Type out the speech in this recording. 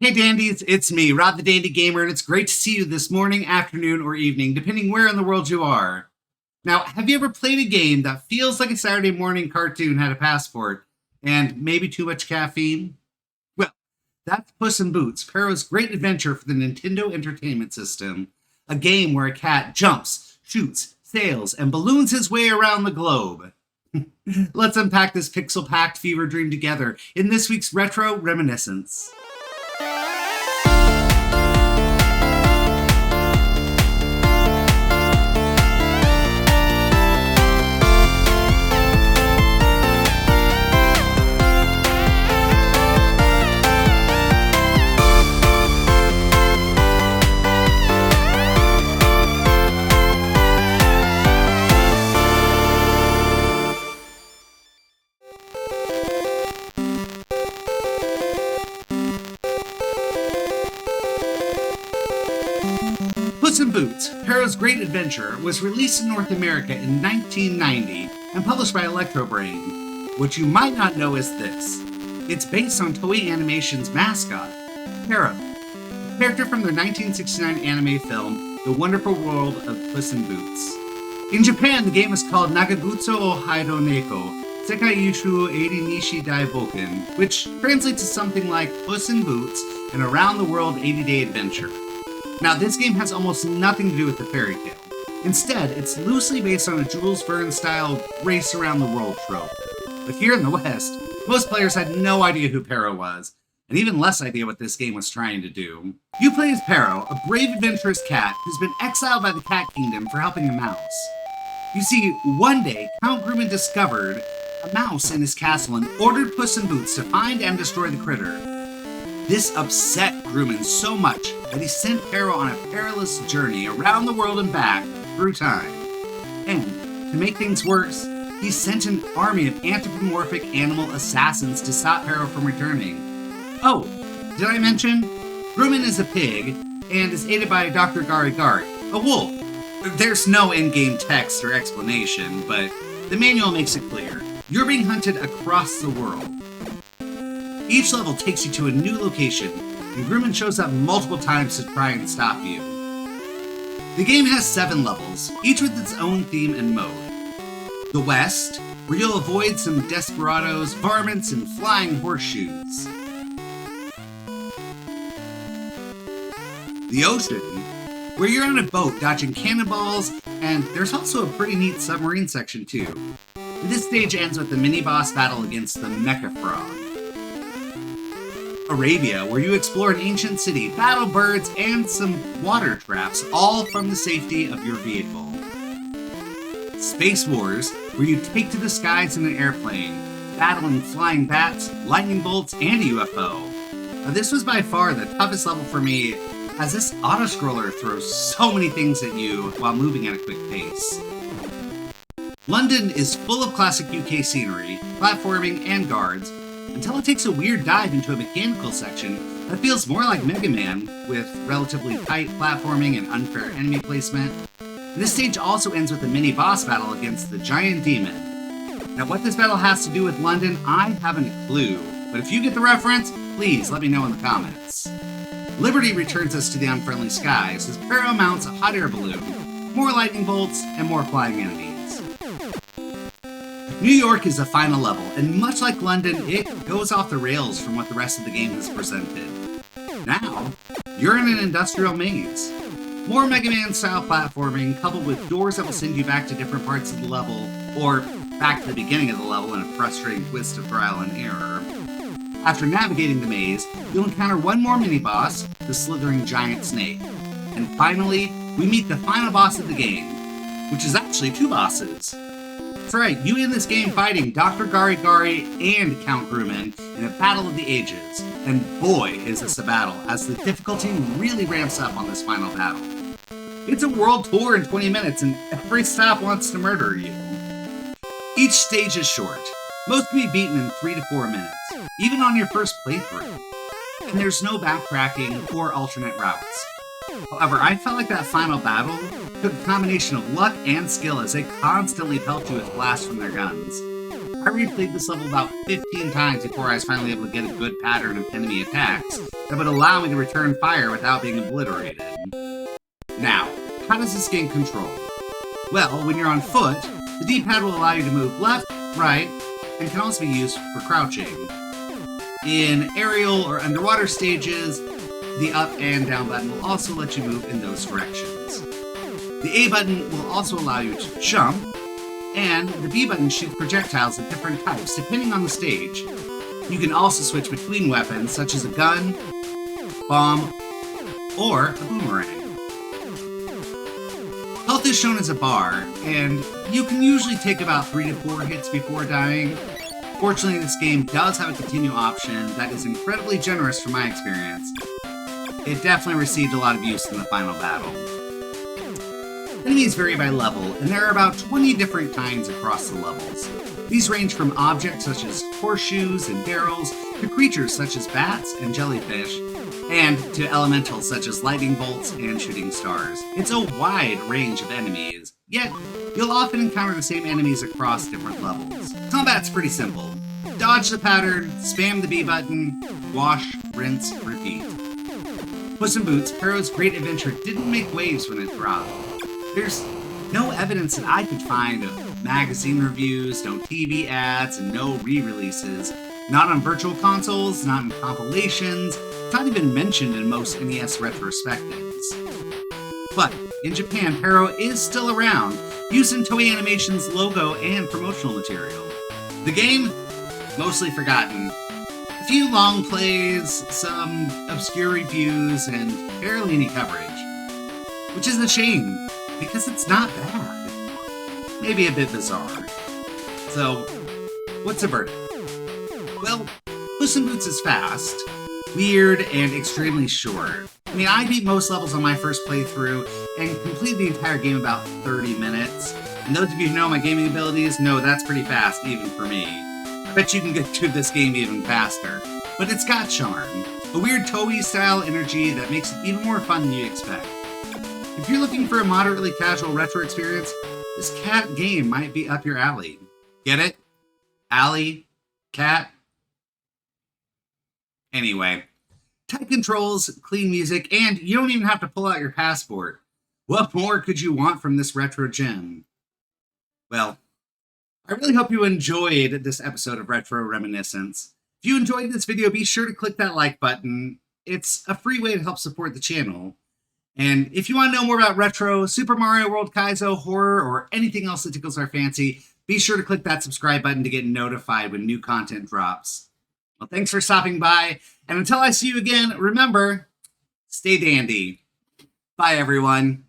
Hey dandies, it's me, Rob the Dandy Gamer, and it's great to see you this morning, afternoon, or evening, depending where in the world you are. Now, have you ever played a game that feels like a Saturday morning cartoon had a passport and maybe too much caffeine? Well, that's Puss in Boots, Pharaoh's great adventure for the Nintendo Entertainment System. A game where a cat jumps, shoots, sails, and balloons his way around the globe. Let's unpack this pixel-packed fever dream together in this week's Retro Reminiscence. Puss in Boots, Pharaoh's Great Adventure, was released in North America in 1990 and published by Electrobrain. What you might not know is this. It's based on Toei Animation's mascot, Pharaoh, a character from their 1969 anime film, The Wonderful World of Puss in Boots. In Japan, the game is called Nagagutsu o Haido Neko, Sekai Yushu Eiri Nishi Dai Boken, which translates to something like Puss in Boots, an around-the-world 80-day adventure. Now, this game has almost nothing to do with the fairy tale. Instead, it's loosely based on a Jules Verne-style race-around-the-world trope. But here in the West, most players had no idea who Pharaoh was, and even less idea what this game was trying to do. You play as Pharaoh, a brave, adventurous cat who's been exiled by the Cat Kingdom for helping a mouse. You see, one day, Count Grumman discovered a mouse in his castle and ordered Puss in Boots to find and destroy the critter. This upset Grumman so much that he sent Pharaoh on a perilous journey around the world and back through time. And, to make things worse, he sent an army of anthropomorphic animal assassins to stop Pharaoh from returning. Oh, did I mention? Grumman is a pig and is aided by Dr. Gari Gari, a wolf. There's no in-game text or explanation, but the manual makes it clear. You're being hunted across the world. Each level takes you to a new location, and Grumman shows up multiple times to try and stop you. The game has 7 levels, each with its own theme and mode. The West, where you'll avoid some desperados, varmints, and flying horseshoes. The Ocean, where you're on a boat dodging cannonballs, and there's also a pretty neat submarine section too. This stage ends with the mini-boss battle against the Mecha Frog. Arabia, where you explore an ancient city, battle birds, and some water traps, all from the safety of your vehicle. Space Wars, where you take to the skies in an airplane, battling flying bats, lightning bolts, and a UFO. Now, this was by far the toughest level for me, as this auto-scroller throws so many things at you while moving at a quick pace. London is full of classic UK scenery, platforming, and guards, until it takes a weird dive into a mechanical section that feels more like Mega Man, with relatively tight platforming and unfair enemy placement. This stage also ends with a mini-boss battle against the Giant Demon. Now, what this battle has to do with London, I haven't a clue, but if you get the reference, please let me know in the comments. Liberty returns us to the unfriendly skies as Pharaoh mounts a hot air balloon, more lightning bolts, and more flying enemies. New York is the final level, and much like London, it goes off the rails from what the rest of the game has presented. Now, you're in an industrial maze. More Mega Man-style platforming, coupled with doors that will send you back to different parts of the level, or back to the beginning of the level in a frustrating twist of trial and error. After navigating the maze, you'll encounter one more mini-boss, the slithering giant snake. And finally, we meet the final boss of the game, which is actually 2 bosses. That's right, you end this game fighting Dr. Gari Gari and Count Grumman in a battle of the ages. And boy, is this a battle, as the difficulty really ramps up on this final battle. It's a world tour in 20 minutes, and every stop wants to murder you. Each stage is short. Most can be beaten in 3 to 4 minutes, even on your first playthrough. And there's no backtracking or alternate routes. However, I felt like that final battle took a combination of luck and skill as they constantly pelt you with blasts from their guns. I replayed this level about 15 times before I was finally able to get a good pattern of enemy attacks that would allow me to return fire without being obliterated. Now, how does this game control? Well, when you're on foot, the D-pad will allow you to move left, right, and can also be used for crouching. In aerial or underwater stages, the up and down button will also let you move in those directions. The A button will also allow you to jump, and the B button shoots projectiles of different types depending on the stage. You can also switch between weapons such as a gun, bomb, or a boomerang. Health is shown as a bar, and you can usually take about 3 to 4 hits before dying. Fortunately, this game does have a continue option that is incredibly generous from my experience. It definitely received a lot of use in the final battle. Enemies vary by level, and there are about 20 different kinds across the levels. These range from objects such as horseshoes and barrels, to creatures such as bats and jellyfish, and to elementals such as lightning bolts and shooting stars. It's a wide range of enemies, yet you'll often encounter the same enemies across different levels. Combat's pretty simple. Dodge the pattern, spam the B button, wash, rinse, repeat. Puss in Boots: Hero's Great Adventure didn't make waves when it dropped. There's no evidence that I could find of magazine reviews, no TV ads, and no re-releases. Not on virtual consoles, not in compilations, it's not even mentioned in most NES retrospectives. But in Japan, Hero is still around, using Toei Animation's logo and promotional material. The game? Mostly forgotten. A few long plays, some obscure reviews, and barely any coverage. Which is a shame, because it's not bad. Maybe a bit bizarre. So, what's the verdict? Well, Puss in Boots is fast, weird, and extremely short. I mean, I beat most levels on my first playthrough and completed the entire game about 30 minutes. And those of you who know my gaming abilities know that's pretty fast, even for me. I bet you can get through this game even faster. But it's got charm, a weird Toei-style energy that makes it even more fun than you expect. If you're looking for a moderately casual retro experience, this cat game might be up your alley. Get it? Alley? Cat? Anyway, tight controls, clean music, and you don't even have to pull out your passport. What more could you want from this retro gem? Well, I really hope you enjoyed this episode of Retro Reminiscence. If you enjoyed this video, be sure to click that like button. It's a free way to help support the channel. And if you want to know more about retro, Super Mario World, Kaizo, horror, or anything else that tickles our fancy, be sure to click that subscribe button to get notified when new content drops. Well, thanks for stopping by, and until I see you again, remember, stay dandy. Bye, everyone.